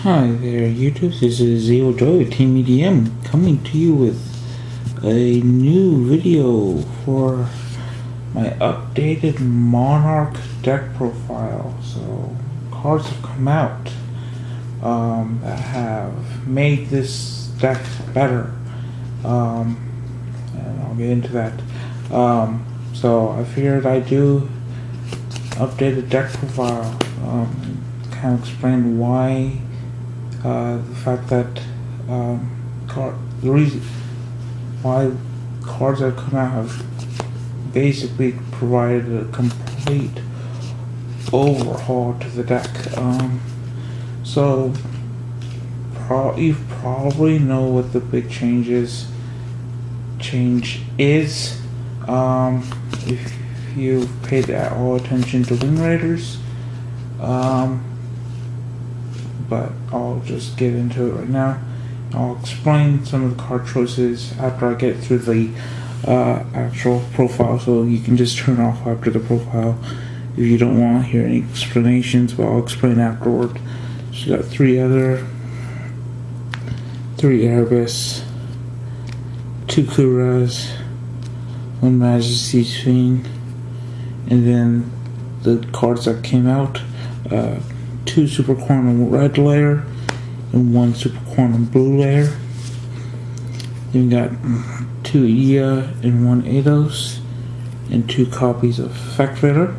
Hi there, YouTube. This is Zero Joy with TeamEDM coming to you with a new video for my updated Monarch deck profile. So, cards have come out that have made this deck better, and I'll get into that. So, I figured I'd do updated deck profile, kind of explain why. The fact that the reason why cards that come out have basically provided a complete overhaul to the deck. So you probably know what the big change is. If you've paid at all attention to Wing Raiders. But I'll just get into it right now. I'll explain some of the card choices after I get through the actual profile, so you can just turn off after the profile if you don't want to hear any explanations, but I'll explain afterward. So you got three Erebus, 2 Kuras, 1 Majesty's Fiend, and then the cards that came out. 2 Super Quantum Red Layer and 1 Super Quantum Blue Layer. Then we got 2 Ia and 1 Eidos and 2 copies of Effect Raider.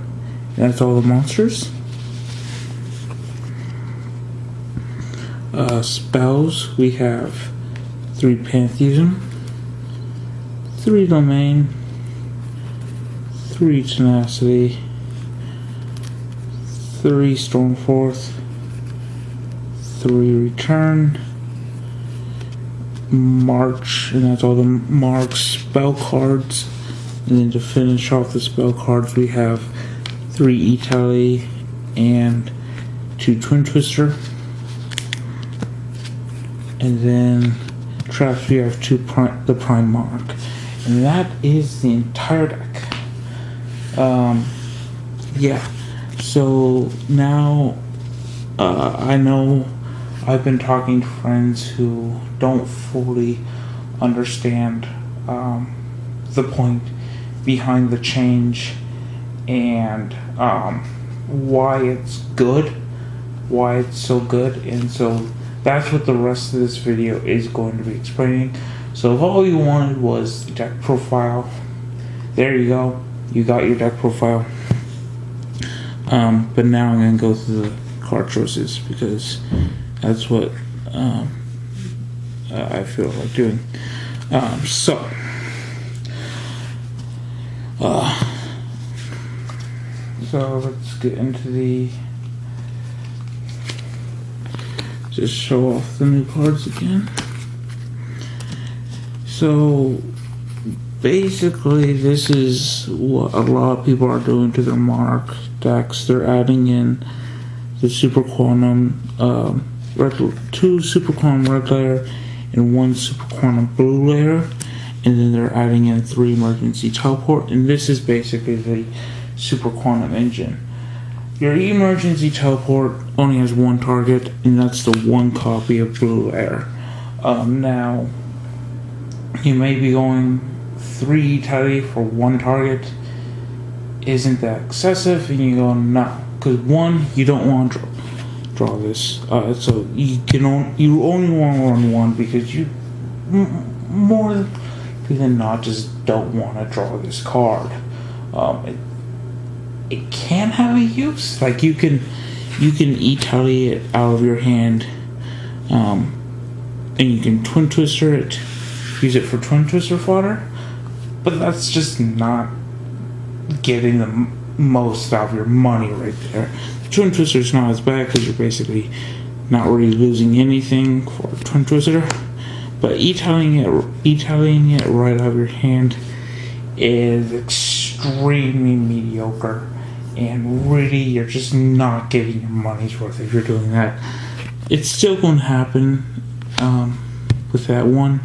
That's all the monsters. Spells, we have 3 Pantheism, 3 Domain, 3 Tenacity, 3 Stormforth, 3 Return, March, and that's all the Monarchs spell cards. And then to finish off the spell cards, we have 3 E-Tally and 2 Twin Twister. And then traps, we have the Prime Monarch. And that is the entire deck. Yeah. So now I know I've been talking to friends who don't fully understand the point behind the change and why it's good, why it's so good, and so that's what the rest of this video is going to be explaining. So if all you wanted was the deck profile, there you go, you got your deck profile. But now I'm going to go through the card choices because that's what I feel like doing. So let's get into the... just show off the new cards again. So basically this is what a lot of people are doing to their Monarch decks. They're adding in the Super Quantum 2 Super Quantum Red Layer and 1 Super Quantum Blue Layer, and then they're adding in 3 Emergency Teleport, and this is basically the Super Quantum engine. Your Emergency Teleport only has 1 target, and that's the 1 copy of Blue Layer. Now you may be going 3 Tally for 1 target. Isn't that excessive? And you go, no, because 1, you don't want to draw this. So you only want to run 1 because you more than not just don't want to draw this card. It can have a use. Like you can E-Tally it out of your hand, and you can Twin Twister it, use it for Twin Twister fodder. But that's just not getting the most out of your money right there. The Twin Twister is not as bad because you're basically not really losing anything for a Twin Twister. But E-Tallying it right out of your hand is extremely mediocre, and really you're just not getting your money's worth if you're doing that. It's still going to happen with that one,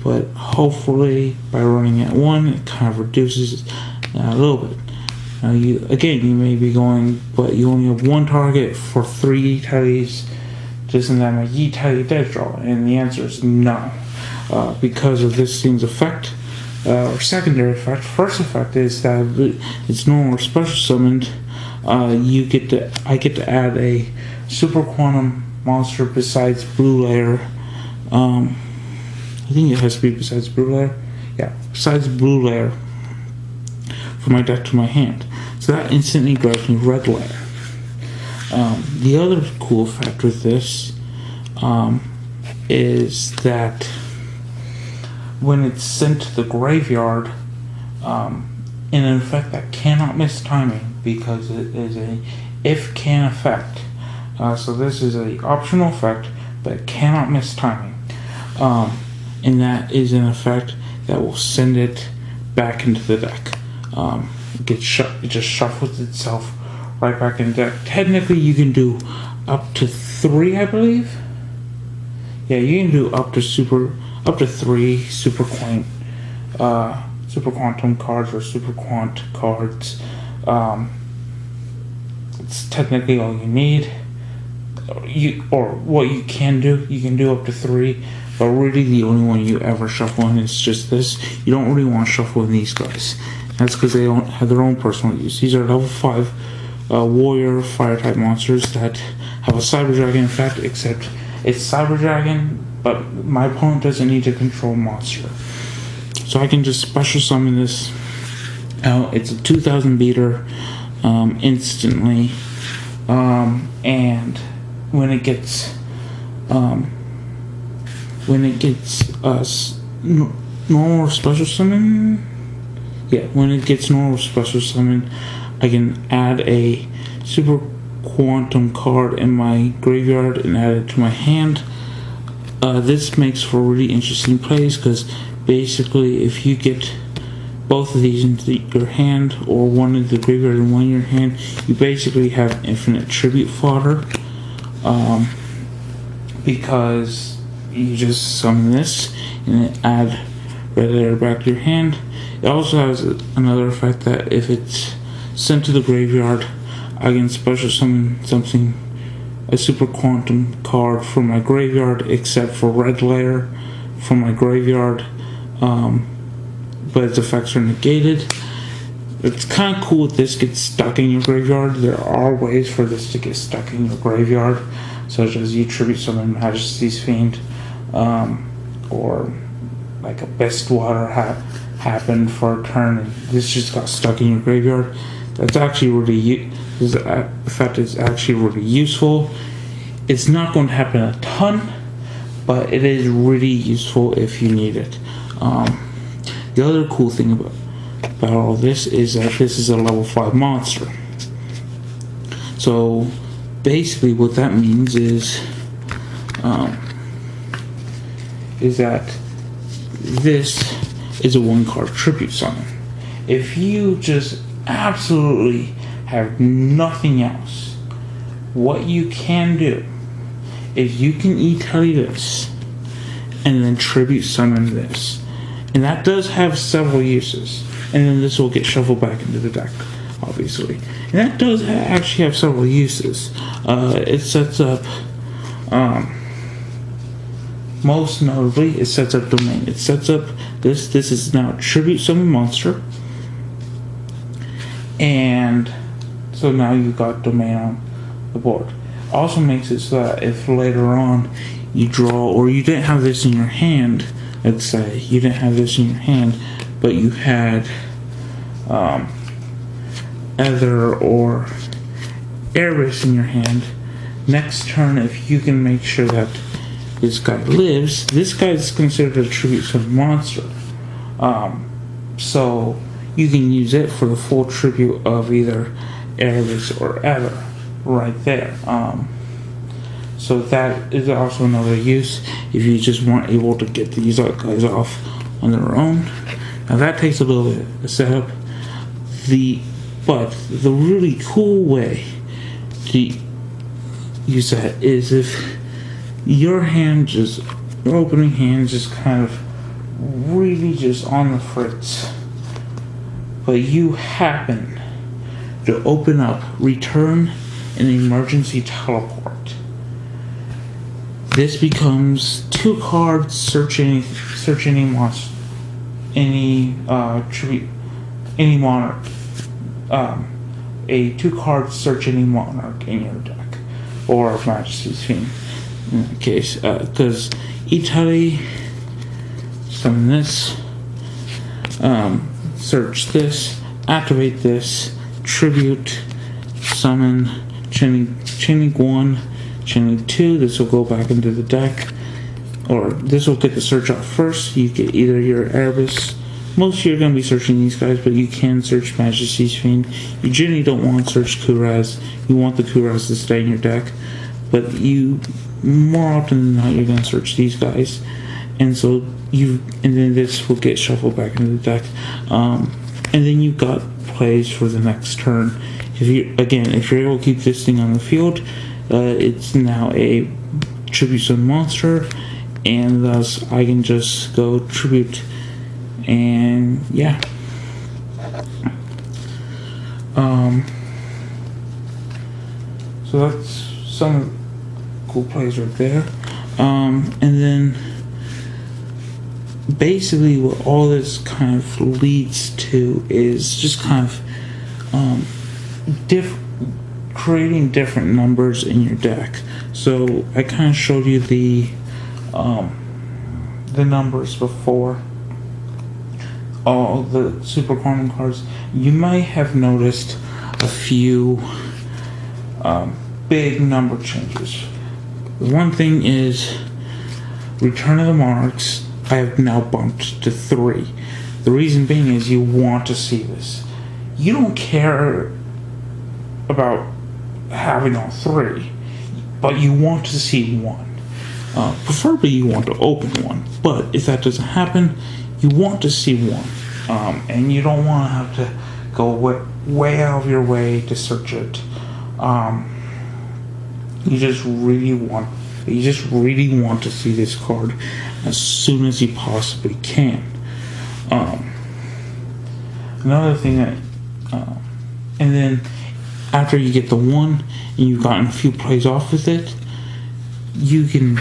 but hopefully by running at 1 it kind of reduces a little bit. Now you may be going, but you only have 1 target for 3 tallies Doesn't that make you tally dead draw? And the answer is no. Because of this thing's effect, or secondary effect. First effect is that it's normal or special summoned. I get to add a super quantum monster besides blue layer. I think it has to be besides blue layer. Yeah, besides blue layer from my deck to my hand. So that instantly grabs me red layer. The other cool effect with this is that when it's sent to the graveyard, in an effect that cannot miss timing because it is a if-can effect. So this is an optional effect, but it cannot miss timing. And that is an effect that will send it back into the deck. It just shuffles itself right back in the deck. Technically, you can do up to 3, I believe. Yeah, you can do up to 3 super quantum cards or super quant cards. It's technically all you need. What you can do up to 3, but really the only one you ever shuffle in is just this. You don't really want to shuffle in these guys. That's because they don't have their own personal use. These are level 5 warrior fire type monsters that have a cyber dragon effect, except it's cyber dragon, but my opponent doesn't need to control monster. So I can just special summon this out. It's a 2000 beater instantly, and when it gets normal special summon, when it gets normal special summon, I can add a super quantum card in my graveyard and add it to my hand. This makes for really interesting plays because basically if you get both of these into your hand, or one in the graveyard and one in your hand, you basically have infinite tribute fodder, because you just summon this and add red layer back to your hand. It also has another effect that if it's sent to the graveyard, I can special summon a super quantum card from my graveyard, except for red layer from my graveyard, but its effects are negated. It's kind of cool if this gets stuck in your graveyard. There are ways for this to get stuck in your graveyard, such as you tribute summon Majesty's Fiend, or like a Bestwater happened for a turn and this just got stuck in your graveyard. That's actually really, this effect is actually really useful. It's not going to happen a ton, but it is really useful if you need it. The other cool thing about all this is that this is a level 5 monster. So basically what that means is that this is a 1-card tribute summon. If you just absolutely have nothing else, what you can do is you can E-Tally this and then tribute summon this. And that does have several uses. And then this will get shuffled back into the deck, obviously. And that does actually have several uses. It sets up, most notably, it sets up domain. It sets up this is now a tribute summon monster. And so now you've got domain on the board. Also makes it so that if later on you draw, or you didn't have this in your hand, let's say you didn't have this in your hand, but you had Ether or Eris in your hand, next turn, if you can make sure that this guy lives, this guy is considered a tribute summon monster. So you can use it for the full tribute of either Eris or Ether right there. So that is also another use if you just weren't able to get these guys off on their own. Now that takes a little bit of setup. But the really cool way to use that is if your opening hand just kind of really just on the fritz, but you happen to open up, return an emergency teleport. this becomes 2 cards, search any monster, any tribute, any monarch. A 2 card search any monarch in your deck, or Majesty's Fiend in that case, because Italy, summon this, search this, activate this, tribute, summon, chaining 1, chaining 2, this will go back into the deck, or this will get the search out first. You get either your Erebus. Most you're going to be searching these guys, but you can search Majesty's Fiend. You generally don't want to search Kuraz. You want the Kuraz to stay in your deck, but you, more often than not, you're going to search these guys, and so and then this will get shuffled back into the deck, and then you've got plays for the next turn. If you're able to keep this thing on the field, it's now a tribute summon monster, and thus I can just go tribute. And yeah, so that's some cool plays right there. And then basically what all this kind of leads to is just kind of creating different numbers in your deck. So I kind of showed you the numbers before. All the super common cards. You might have noticed a few big number changes. One thing is Return of the Monarchs. I have now bumped to 3. The reason being is you want to see this. You don't care about having all 3, but you want to see 1. Preferably you want to open 1, but if that doesn't happen, you want to see 1, and you don't want to have to go way out of your way to search it. You just really want to see this card as soon as you possibly can. Another thing that, and then after you get the 1 and you've gotten a few plays off with it, you can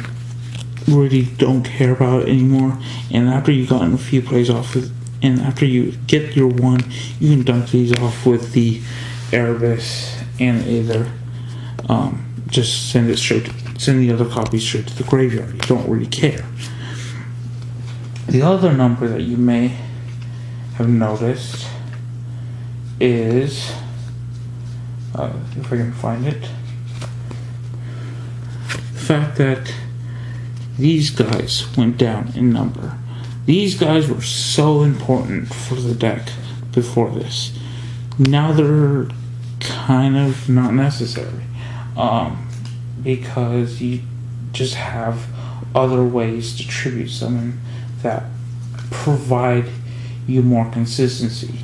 really don't care about it anymore. And after you've gotten a few plays off with, and after you get your 1, you can dump these off with the Erebus and either just send the other copies straight to the graveyard. You don't really care. The other number that you may have noticed is, if I can find it, the fact that these guys went down in number. These guys were so important for the deck before this. Now they're kind of not necessary, because you just have other ways to tribute summon that provide you more consistency.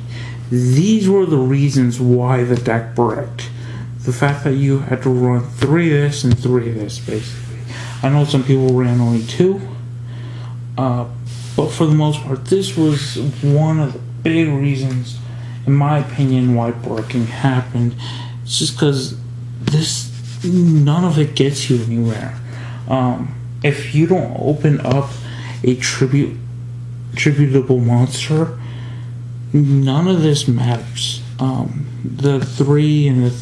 These were the reasons why the deck bricked. The fact that you had to run 3 of this and 3 of this, basically. I know some people ran only 2, but for the most part, this was one of the big reasons, in my opinion, why bricking happened. It's just because none of it gets you anywhere. If you don't open up a tributable monster, none of this matters. The 3 and the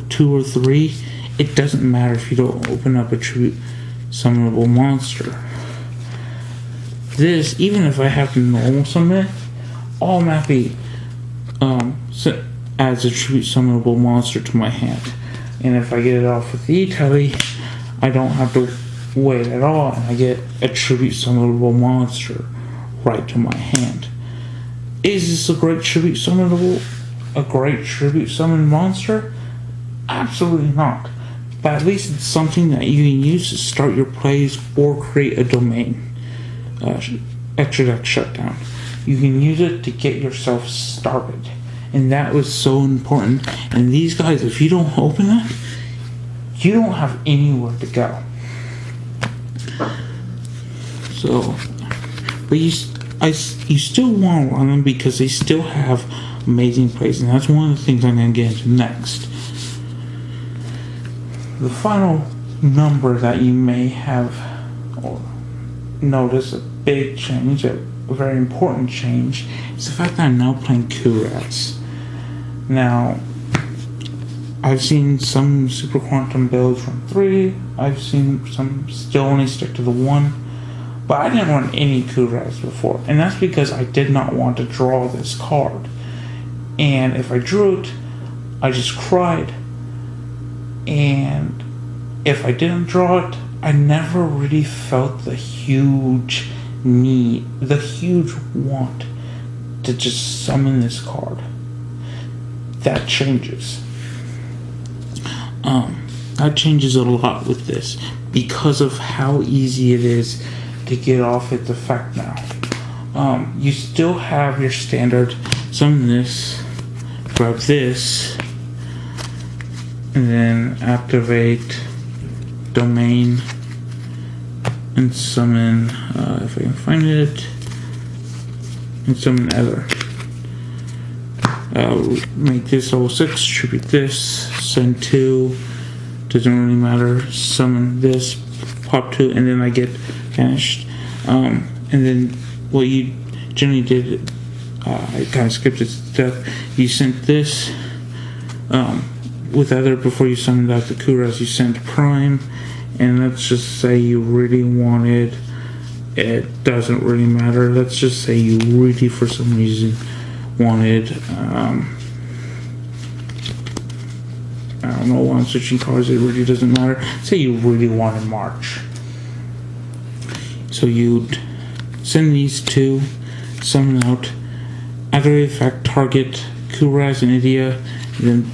2 or 3, it doesn't matter if you don't open up a tribute summonable monster. This, even if I have to normal summon it, automatically adds a tribute summonable monster to my hand. And if I get it off with the Italy, I don't have to wait at all, and I get a tribute summonable monster right to my hand. Is this a great tribute summon monster? Absolutely not. But at least it's something that you can use to start your plays or create a domain. Extra deck shutdown. You can use it to get yourself started. And that was so important. And these guys, if you don't open that, you don't have anywhere to go. So, but you still want to run them because they still have amazing plays, and that's one of the things I'm going to get into next. The final number that you may have noticed a big change, a very important change, is the fact that I'm now playing Kurats. Now, I've seen some Super Quantum builds run 3, I've seen some still only stick to the 1, but I didn't run any Kurats before, and that's because I did not want to draw this card. And if I drew it, I just cried. And if I didn't draw it, I never really felt the huge need, the huge want to just summon this card. That changes. That changes a lot with this because of how easy it is to get off its effect now. You still have your standard summon this, grab this, and then activate domain and summon, if I can find it, and summon other. Make this level 6, tribute this, send 2, doesn't really matter, summon this, pop 2, and then I get vanished. And then what you generally did, I kind of skipped a step, you sent this, with other, before you summoned out the Kuras, you sent prime, and let's just say you really wanted, it doesn't really matter, let's just say you really for some reason wanted, I don't know why I'm switching cards, it really doesn't matter, say you really wanted March. So you'd send these two, summon out, after effect target Kuras and Idia, and then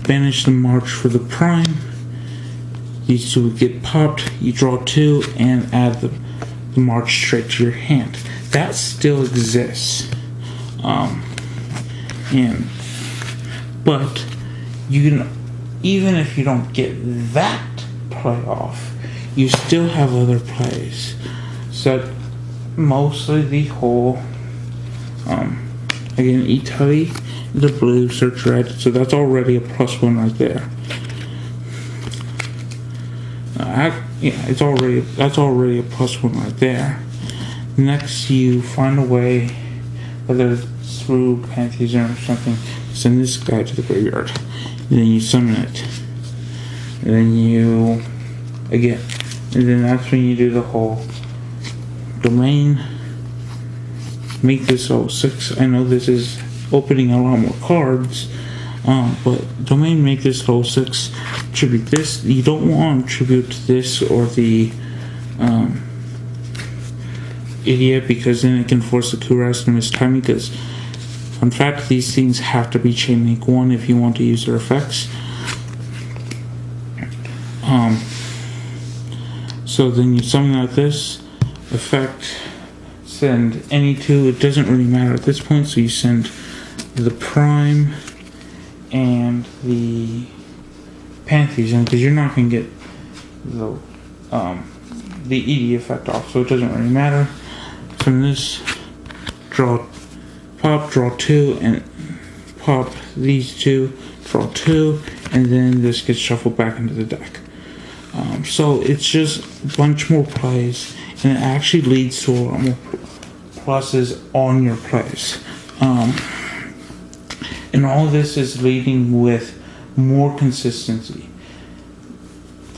banish the March for the prime. These two would get popped, you draw 2, and add the March straight to your hand. That still exists. But you can, even if you don't get that play off, you still have other plays. So mostly the whole, again, Italy, the blue, search red, so that's already a +1 right there. That's already a +1 right there. Next, you find a way, whether it's through pantheism or something, send this guy to the graveyard. And then you summon it. And then you, again, and then that's when you do the whole domain. Make this all 6. I know this is opening a lot more cards, but domain, make this whole 6. Tribute this. You don't want to tribute this or the idiot, because then it can force the Kuras to miss timing. Because, in fact, these things have to be chain link 1 if you want to use their effects. So then you summon out this effect. Send any 2, it doesn't really matter at this point, so you send the prime and the pantheism, because you're not going to get the ED effect off, so it doesn't really matter. From this, draw 2, and pop these 2, draw 2, and then this gets shuffled back into the deck. So it's just a bunch more plays, and it actually leads to a lot more pluses on your plays. And all of this is leading with more consistency.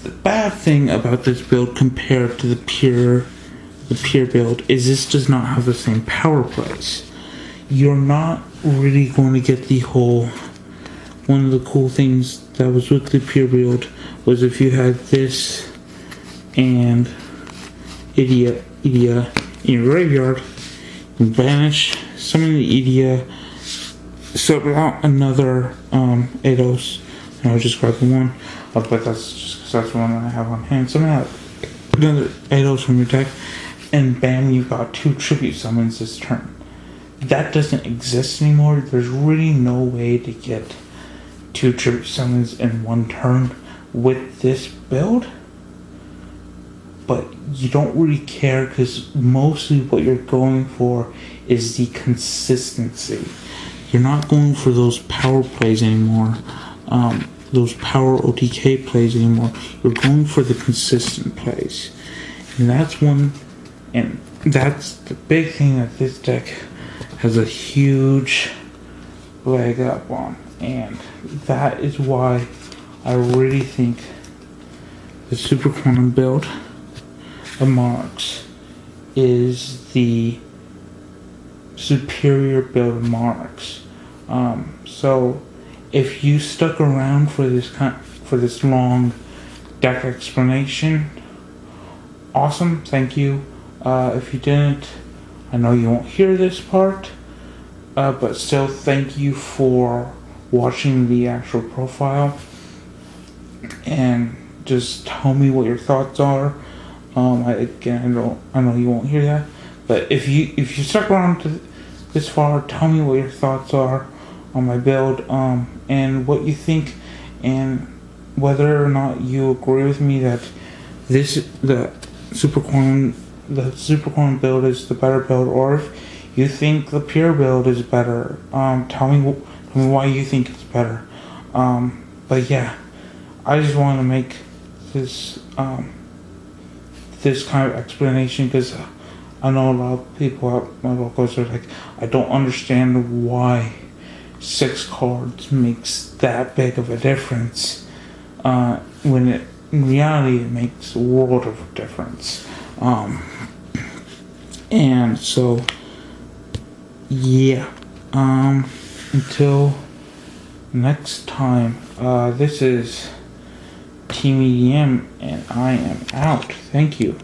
The bad thing about this build compared to the pure build is this does not have the same power plays. You're not really going to get the whole, one of the cool things that was with the pure build was if you had this and Idia in your graveyard, you banish, summon the Idia, sub out another Eidos, and I'll just grab the one, but that's just because that's the one that I have on hand. Summon out another Eidos from your deck, and bam, you got 2 tribute summons this turn. That doesn't exist anymore. There's really no way to get 2 tribute summons in 1 turn with this build, but you don't really care because mostly what you're going for is the consistency. You're not going for those power plays anymore. those power OTK plays anymore. You're going for the consistent plays. And that's the big thing that this deck has a huge leg up on. And that is why I really think the Super Quantum build of Monarchs is the superior build of Monarchs. So if you stuck around for this long deck explanation, awesome, thank you. If you didn't, I know you won't hear this part, but still thank you for watching the actual profile, and just tell me what your thoughts are. I know you won't hear that, but if you stuck around to this far, tell me what your thoughts are on my build, and what you think, and whether or not you agree with me that the Super Quantum build is the better build, or if you think the pure build is better. Tell me why you think it's better. But yeah, I just want to make this this kind of explanation, because I know a lot of people at my locals are like, I don't understand why 6 cards makes that big of a difference, when in reality it makes a world of a difference. And so yeah, until next time, this is TeamEDM, and I am out. Thank you.